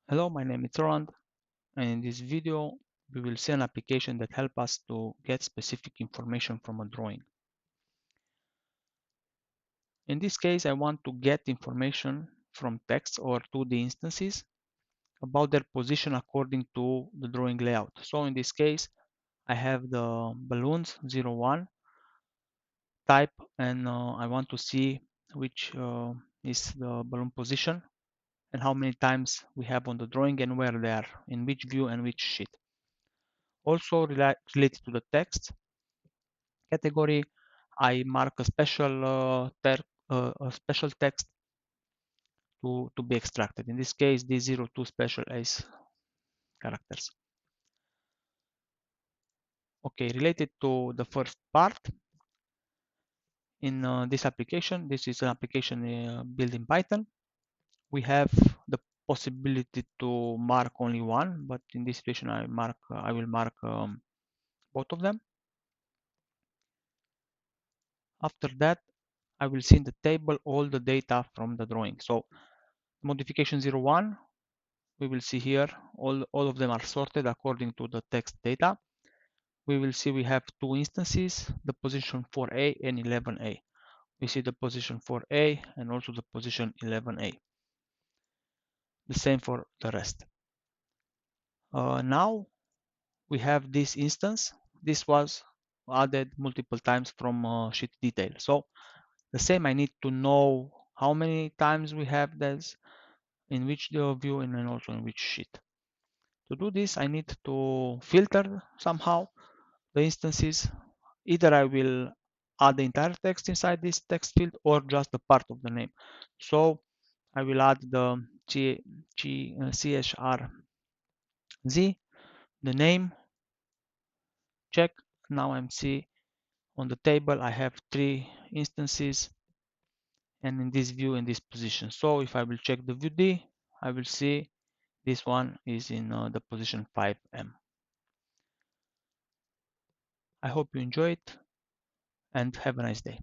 Hello, my name is Roland, and in this video we will see an application that helps us to get specific information from a drawing. In this case, I want to get information from text or 2D instances about their position according to the drawing layout. So in this case, I have the balloons 01 type, and I want to see which is the balloon position and how many times we have on the drawing and where they are, in which view and which sheet. Also related to the text category, I mark a special text to be extracted. In this case, D02 special ace characters. Okay, related to the first part, in this application, this is an application built in Python. We have the possibility to mark only one, but in this situation, I will mark both of them. After that, I will see in the table all the data from the drawing. So modification 01, we will see here all of them are sorted according to the text data. We will see we have two instances, the position 4a and 11a. We see the position 4a and also the position 11a. The same for the rest. Now we have this instance. This was added multiple times from sheet detail. So the same, I need to know how many times we have this, in which view, and then also in which sheet. To do this, I need to filter somehow the instances. Either I will add the entire text inside this text field or just the part of the name. So I will add the CHRZ, the name, check. Now I'm see on the table I have 3 instances, and in this view, in this position. So if I will check the view D, I will see this one is in the position 5M. I hope you enjoy it and have a nice day.